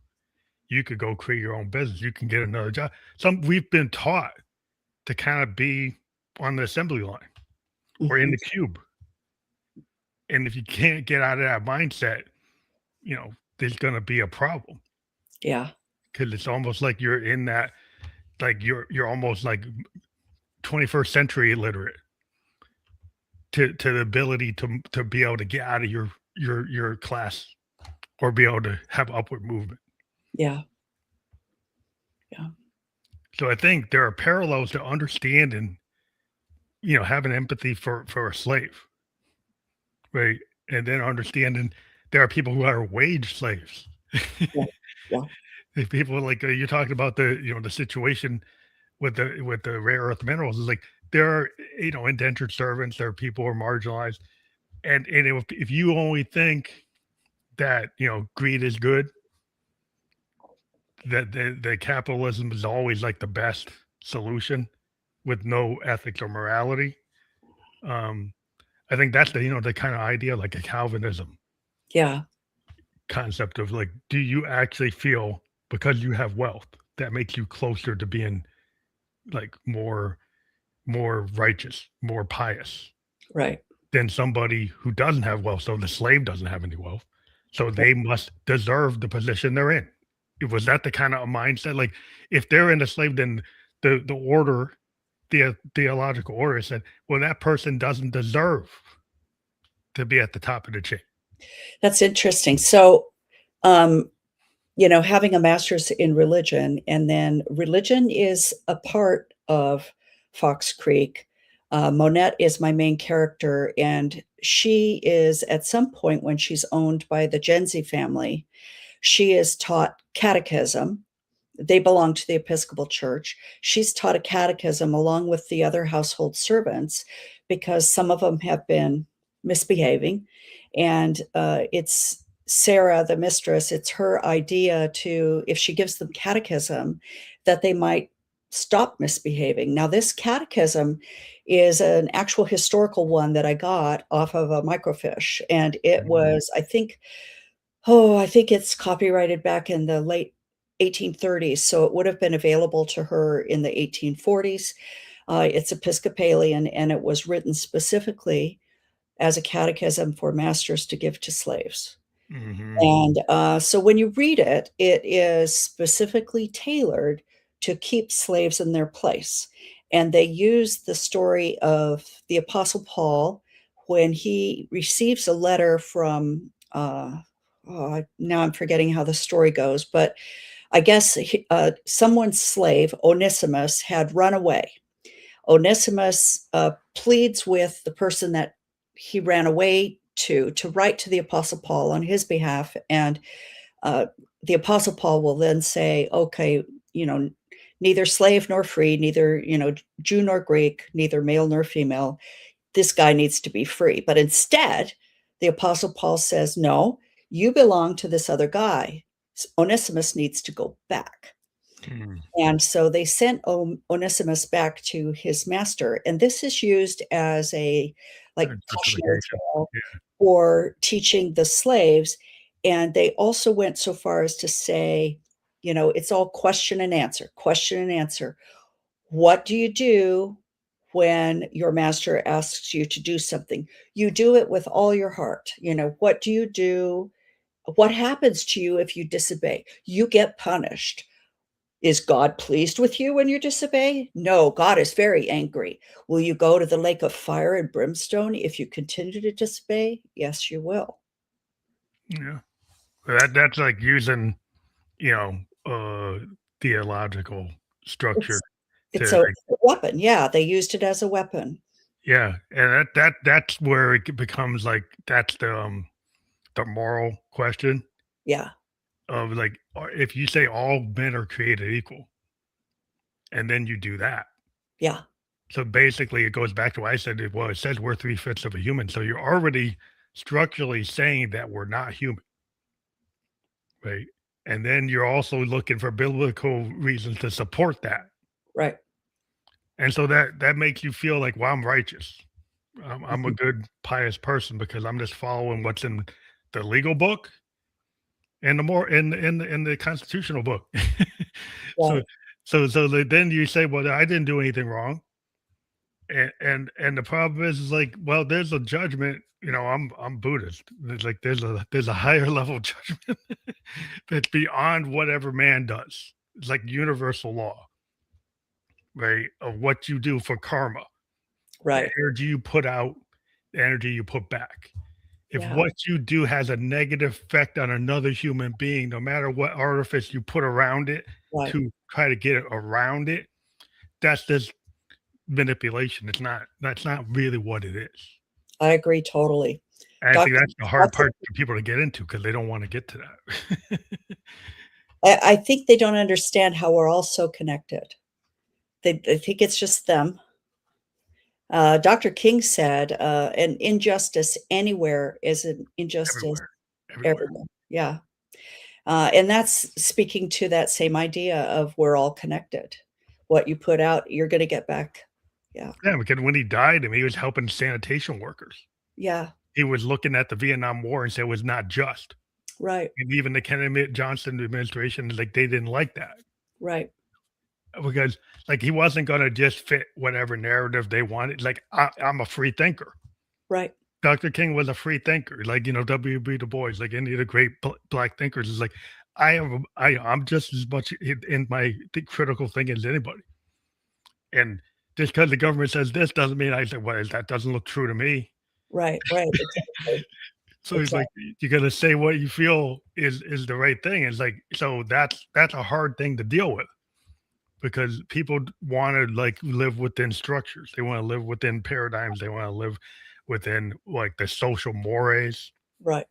You could go create your own business. You can get another job. We've been taught to kind of be on the assembly line or in Mhm. the cube. And if you can't get out of that mindset, there's going to be a problem Yeah. because it's almost like you're in that, like you're almost like 21st century illiterate to the ability to be able to get out of your class or be able to have upward movement. Yeah. Yeah. So I think there are parallels to understanding, having empathy for a slave, right? And then understanding there are people who are wage slaves. Yeah. Yeah. People like you're talking about the situation with the rare earth minerals is like there are indentured servants, there are people who are marginalized, and if you only think that greed is good, that the capitalism is always like the best solution with no ethics or morality. Um, I think that's the kind of idea like a Calvinism Yeah. concept of like, do you actually feel because you have wealth that makes you closer to being like more righteous, more pious? Right. than somebody who doesn't have wealth. So the slave doesn't have any wealth. So they must deserve the position they're in. Was that the kind of mindset? Like if they're in a slave, then the order, the theological order said, well, that person doesn't deserve to be at the top of the chain. That's interesting. So, um, having a master's in religion, and then religion is a part of Fox Creek. Monette is my main character, and she is at some point when she's owned by the Genzi family, she is taught catechism. They belong to the Episcopal Church. She's taught a catechism along with the other household servants because some of them have been misbehaving. And it's Sarah, the mistress, it's her idea to, if she gives them catechism, that they might stop misbehaving. Now, this catechism is an actual historical one that I got off of a microfiche. And it Mhm. was, I think it's copyrighted back in the late 1830s, so it would have been available to her in the 1840s. It's Episcopalian, and it was written specifically as a catechism for masters to give to slaves. Mhm. And, so when you read it, it is specifically tailored to keep slaves in their place. And they use the story of the Apostle Paul when he receives a letter from, now I'm forgetting how the story goes, but I guess someone's slave, Onesimus, had run away. Onesimus pleads with the person that he ran away to write to the Apostle Paul on his behalf. And uh, the Apostle Paul will then say, okay, you know, neither slave nor free, neither, Jew nor Greek, neither male nor female, this guy needs to be free. But instead, the Apostle Paul says, no, you belong to this other guy. Onesimus needs to go back. Mm. And so they sent Onesimus back to his master. And this is used as a like cautionary Justification. tale Yeah. for teaching the slaves. And they also went so far as to say, it's all question and answer, question and answer. What do you do when your master asks you to do something? You do it with all your heart. What do you do? What happens to you if you disobey? You get punished. Is God pleased with you when you disobey? No, God is very angry. Will you go to the lake of fire and brimstone if you continue to disobey? Yes, you will. Yeah. That's like using, you know, theological structure It's it's to a like, weapon. Yeah, they used it as a weapon. yeah, and that's where it becomes like that's the moral question Yeah, of like if you say all men are created equal, and then you do that. yeah, So basically, it goes back to what I said. Well, it says we're three-fifths of a human, so you're already structurally saying that we're not human, right? And then you're also looking for biblical reasons to support that. right. And so that makes you feel like, well, I'm righteous. I'm a Mhm. good, pious person because I'm just following what's in the legal book and the more in the constitutional book. so Right, then you say, well, I didn't do anything wrong. And the problem is like, well, there's a judgment. I'm Buddhist. There's a higher level judgment that's beyond whatever man does. It's like universal law, right? Of what you do for karma. The right. energy you put out, the energy you put back. If Yeah, what you do has a negative effect on another human being, no matter what artifice you put around it right. to try to get it around it, that's just manipulation. That's not really what it is. I agree totally. And I think Doctor that's the hard Doctor part for people to get into because they don't wanna get to that. I think they don't understand how we're all so connected. They think it's just them. Dr. King said, "An injustice anywhere is an injustice Everywhere, everywhere. everywhere." Yeah. And that's speaking to that same idea of we're all connected. What you put out, you're gonna get back. Yeah. Yeah, because when he died, he was helping sanitation workers. Yeah. He was looking at the Vietnam War and said it was not just. Right. And even the Kennedy Johnson administration, like, they didn't like that Right. because, like, he wasn't gonna just fit whatever narrative they wanted. Like, I'm a free thinker. Right. Dr. King was a free thinker, like, W.B. Du Bois, like any of the great black thinkers is like, I'm just as much in my critical thinking as anybody. And just because the government says this doesn't mean I say, well, that doesn't look true to me. Right, right, exactly, So he's like, exactly. you got to say what you feel is the right thing. It's like, so that's a hard thing to deal with because people want to like live within structures. They want to live within paradigms. They want to live within like the social mores Right,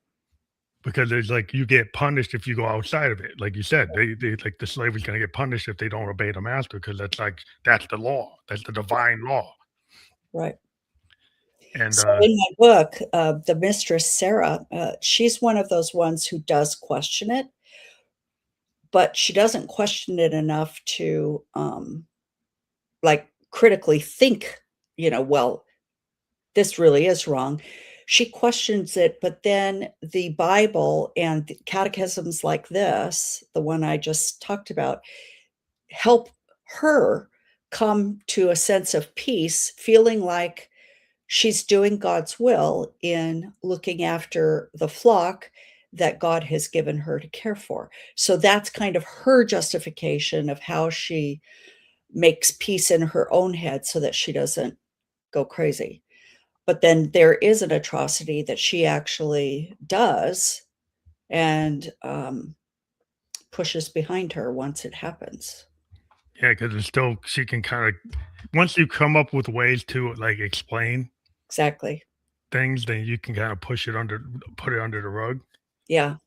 because it's like you get punished if you go outside of it. Like you said, they like the slave is going to get punished if they don't obey the master because that's the law. That's the divine law. right. And So in my book, the mistress, Sarah, she's one of those ones who does question it, but she doesn't question it enough to, like, critically think, "Well, this really is wrong." She questions it, but then the Bible and the catechisms like this, the one I just talked about, help her come to a sense of peace, feeling like she's doing God's will in looking after the flock that God has given her to care for. So that's kind of her justification of how she makes peace in her own head so that she doesn't go crazy. But then there is an atrocity that she actually does and, pushes behind her once it happens. yeah, because it's still she can kind of once you come up with ways to like explain Exactly. things, then you can kind of put it under the rug. Yeah,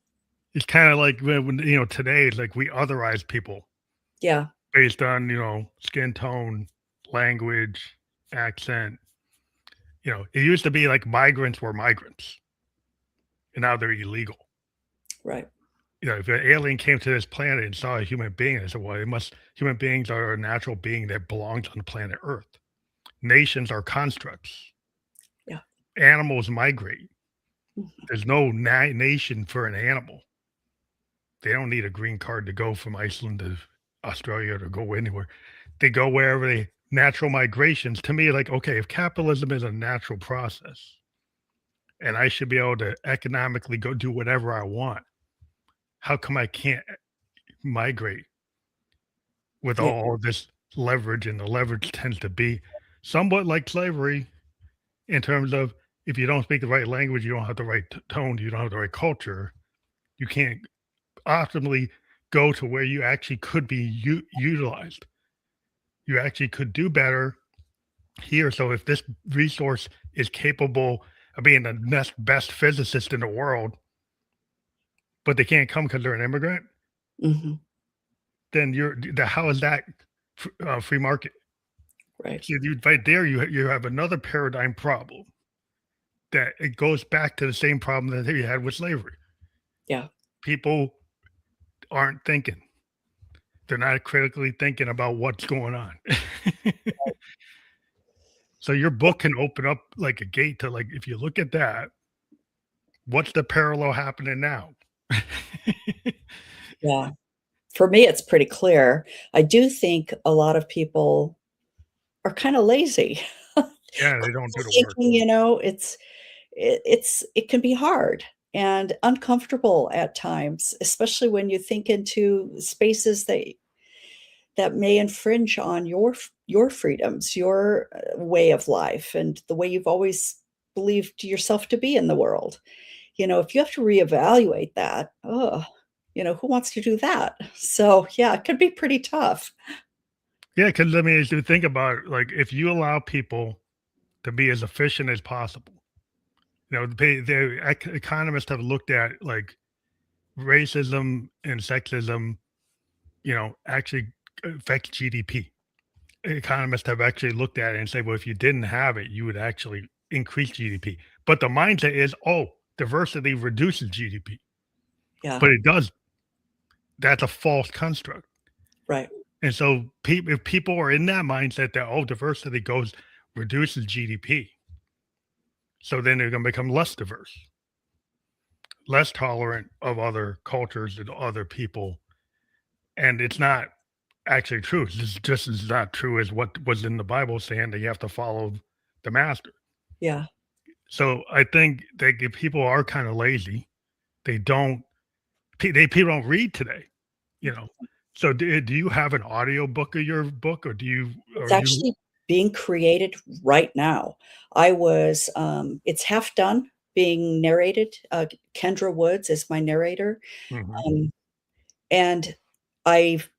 It's kind of like when today, like we otherize people yeah, based on skin tone, language, accent. It used to be like migrants were migrants, and now they're illegal. right. If an alien came to this planet and saw a human being, they said, "Well, it must human beings are a natural being that belongs on the planet Earth. Nations are constructs. Yeah. Animals migrate. Mhm. There's no nation for an animal. They don't need a green card to go from Iceland to Australia to go anywhere. They go wherever they natural migrations. To me, like, okay, if capitalism is a natural process and I should be able to economically go do whatever I want, how come I can't migrate with Yeah, all this leverage? And the leverage tends to be somewhat like slavery in terms of if you don't speak the right language, you don't have the right tone, you don't have the right culture, you can't optimally go to where you actually could be utilized. You actually could do better here. So if this resource is capable of being the next best physicist in the world, but they can't come because they're an immigrant, mhm, then how is that free market? right. See, right there, you have another paradigm problem that it goes back to the same problem that you had with slavery. Yeah, People aren't thinking. They're not critically thinking about what's going on. So your book can open up like a gate to like if you look at that, what's the parallel happening now? yeah. For me, it's pretty clear. I do think a lot of people are kinda lazy. Yeah, they don't do the work. Thinking, it can be hard and uncomfortable at times, especially when you think into spaces that may infringe on your freedoms, your, way of life, and the way you've always believed yourself to be in the world. If you have to reevaluate that, who wants to do that? So, yeah, it could be pretty tough. Yeah, because I mean, if you think about it, like if you allow people to be as efficient as possible, economists have looked at like racism and sexism, actually affects GDP. Economists have actually looked at it and say, well, if you didn't have it, you would actually increase GDP. But the mindset is, oh, diversity reduces GDP, Yeah, but it does. That's a false construct. right. And so, if people are in that mindset that diversity goes reduces GDP, so then they're going to become less diverse, less tolerant of other cultures and other people, and it's not actually true. It's just as not true as what was in the Bible saying that you have to follow the master. Yeah, So I think that the people are kind of lazy. They don't people don't read today, you know. So do you have an audio book of your book, or do you It's or you actually being created right now. It's half done being narrated. Kendra Woods is my narrator. Mhm. Um, and I've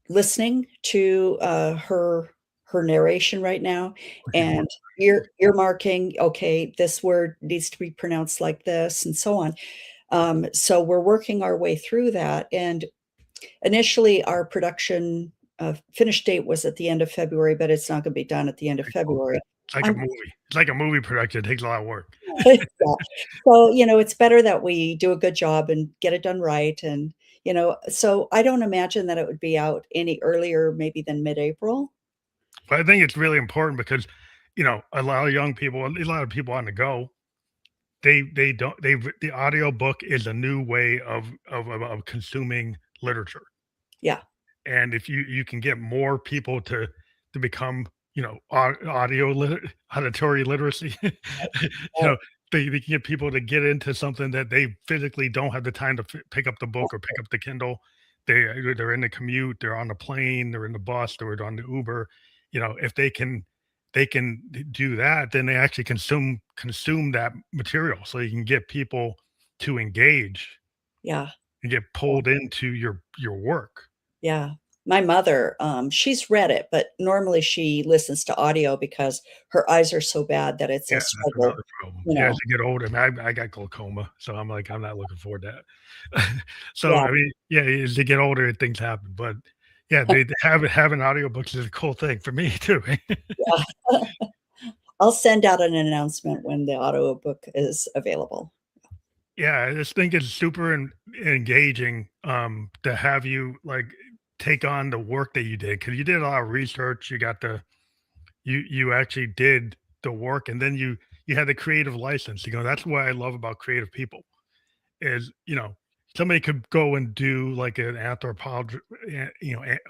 listening to, her narration right now Okay, and earmarking, "Okay, this word needs to be pronounced like this," and so on. So we're working our way through that, and initially, our production, finish date was at the end of February, but it's not gonna be done at the end of February. it's like a I'm movie. It's like a movie production. It takes a lot of work. Yeah. So, it's better that we do a good job and get it done right, and, so I don't imagine that it would be out any earlier maybe than mid-April. But I think it's really important because, a lot of young people, a lot of people on the go, they don't they the audio book is a new way of consuming literature. Yeah, And if you can get more people to become, audio auditory literacy, right, know, they can get people to get into something that they physically don't have the time to pick up the book or pick up the Kindle. They're in the commute, they're on the plane, they're in the bus, they're on the Uber. If they can do that, then they actually consume that material. So you can get people to engage yeah, and get yeah, pulled into your work. yeah. My mother, she's read it, but normally she listens to audio because her eyes are so bad that it's a Yeah, that's struggle, another problem. you Yeah, as know? I get older, I got glaucoma, so I'm like, I'm not looking forward to that. So, Yeah, I mean, yeah, as you get older, things happen, but yeah, they having audiobooks is a cool thing for me too. yeah. I'll send out an announcement when the audiobook is available. Yeah, I just think it's super engaging, to have you, like, take on the work that you did because you did a lot of research, you actually did the work, and then you had the creative license, that's what I love about creative people. Is, somebody could go and do like an anthropology,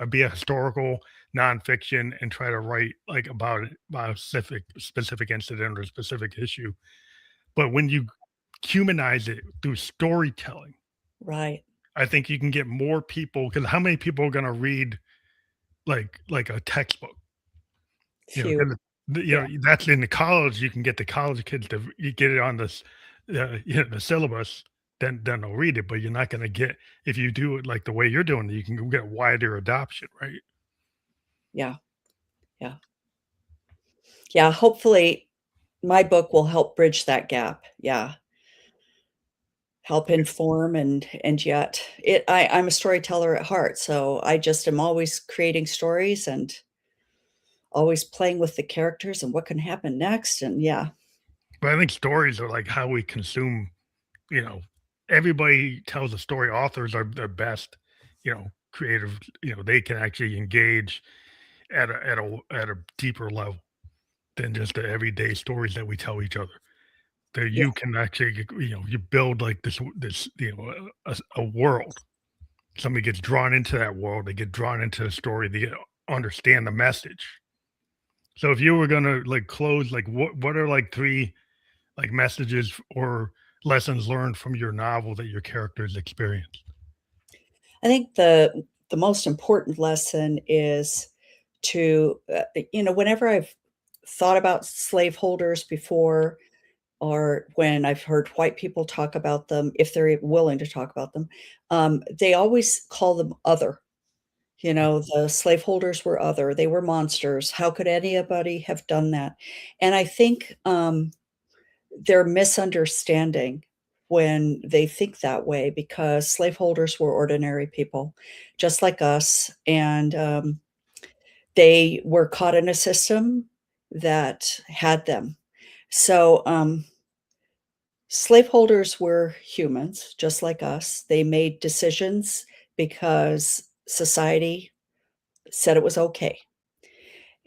be a historical nonfiction and try to write like about a specific incident or specific issue. But when you humanize it through storytelling, Right. I think you can get more people because how many people are going to read like a textbook? Few. 'Cause Yeah, that's in the college, you can get the college kids to you get it on this, the syllabus, then they'll read it, but you're not gonna get if you do it like the way you're doing it, you can get wider adoption, right? yeah, yeah. Yeah, hopefully my book will help bridge that gap. Yeah, help inform and yet I'm a storyteller at heart, so I just am always creating stories and always playing with the characters and what can happen next, and yeah, But I think stories are like how we consume, you know, everybody tells a story. Authors are the best, creative, they can actually engage at a deeper level than just the everyday stories that we tell each other. That yeah, you can actually, you build like this, a world. Somebody gets drawn into that world, they get drawn into the story, they understand the message. So if you were gonna like close, like what are like three like messages or lessons learned from your novel that your characters experienced? I think the most important lesson is to, whenever I've thought about slaveholders before, or when I've heard white people talk about them, if they're willing to talk about them, they always call them other. The slaveholders were other, they were monsters. How could anybody have done that? And I think, they're misunderstanding when they think that way because slaveholders were ordinary people just like us, and, they were caught in a system that had them. So, slaveholders were humans just like us. They made decisions because society said it was okay.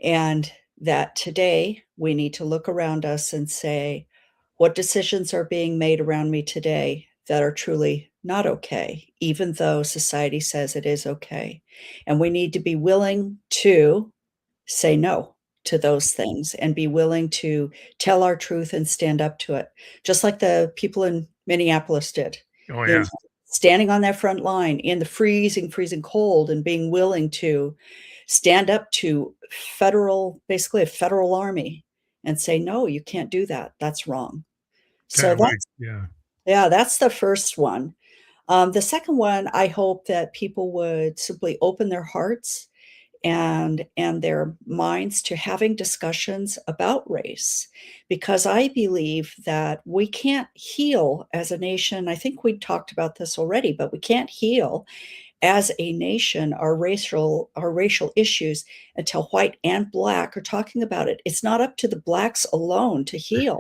And that today we need to look around us and say, what decisions are being made around me today that are truly not okay, even though society says it is okay? And we need to be willing to say no. to those things and be willing to tell our truth and stand up to it, just like the people in Minneapolis did. Oh You know, yeah. standing on that front line in the freezing, freezing cold and being willing to stand up to basically a federal army and say, no, you can't do that. That's wrong. So Kind of like, that's, yeah. yeah, that's the first one. The second one, I hope that people would simply open their hearts and their minds to having discussions about race, because I believe that we can't heal as a nation. I think we talked about this already, but we can't heal as a nation our racial issues until white and black are talking about it. It's not up to the blacks alone to heal,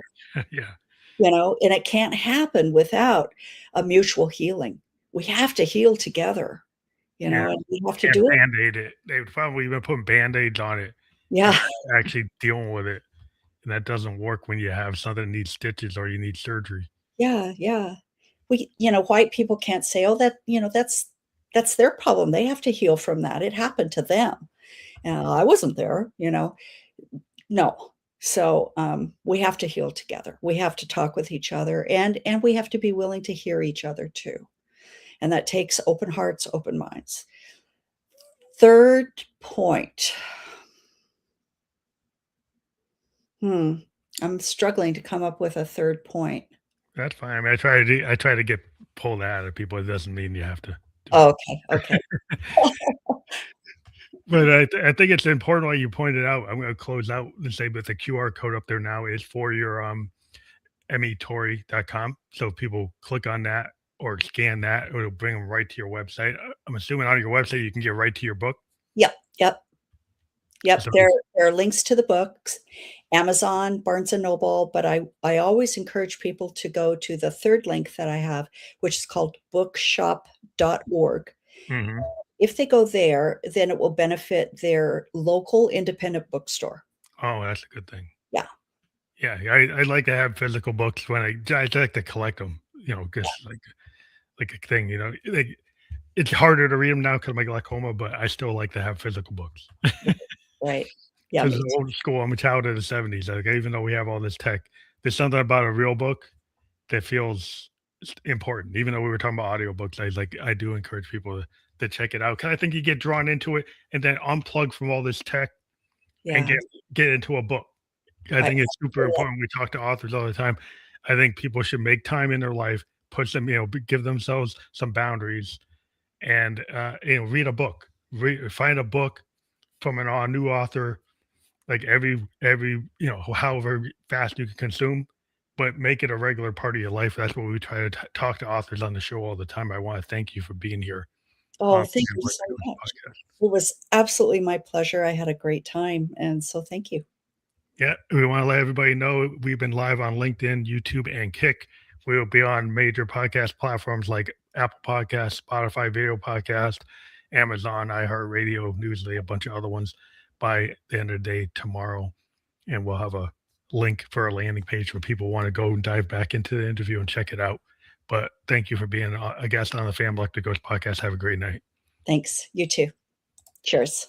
Yeah. and it can't happen without a mutual healing. We have to heal together, Yeah. and we have to Can't do it. band-aid it. They would probably even put band-aids on it and Yeah. not actually dealing with it. And that doesn't work when you have something that needs stitches or you need surgery. Yeah, yeah. White people can't say, "Oh, that's their problem. They have to heal from that. It happened to them. I wasn't there." No. So, we have to heal together. We have to talk with each other, and we have to be willing to hear each other too. And that takes open hearts, open minds. Third point. Hmm. I'm struggling to come up with a third point. That's fine. I mean, I try to get pulled out of people. It doesn't mean you have to do it. Okay, okay. But I think it's important what you pointed out. I'm gonna close out and say that the QR code up there now is for your, metorrey.com. So if people click on that or scan that, it'll bring them right to your website. I'm assuming on your website, you can get right to your book. Yep, yep. Yep, So there are links to the books, Amazon, Barnes& and Noble, but I always encourage people to go to the third link that I have, which is called bookshop.org. mhm. If they go there, then it will benefit their local independent bookstore. Oh, that's a good thing. Yeah, Yeah, I like to have physical books when I like to collect them, just like a thing, like, it's harder to read them now because of my glaucoma, but I still like to have physical books. right. Yeah, Because me the too. old school, I'm a child of the '70s. Like, even though we have all this tech, there's something about a real book that feels important. Even though we were talking about audiobooks, I do encourage people to check it out because I think you get drawn into it and then unplug from all this tech and Yeah, get into a book. I I think it's super feel that. important. We talk to authors all the time. I think people should make time in their life, push them, give themselves some boundaries, and read a book. Find a book from a new author, like every however fast you can consume, but make it a regular part of your life. That's what we try to talk to authors on the show all the time. I want to thank you for being here Oh, thank and you what so you're doing on much. this podcast. It was absolutely my pleasure. I had a great time, and so thank you. Yeah, we want to let everybody know we've been live on LinkedIn, YouTube, and Kick. We will be on major podcast platforms like Apple Podcasts, Spotify Video Podcast, Amazon, iHeartRadio, Newsly, a bunch of other ones by the end of the day tomorrow. And we'll have a link for a landing page where people want to go and dive back into the interview and check it out. But thank you for being a guest on the Family Electric Ghost podcast. Have a great night. Thanks. You too. Cheers.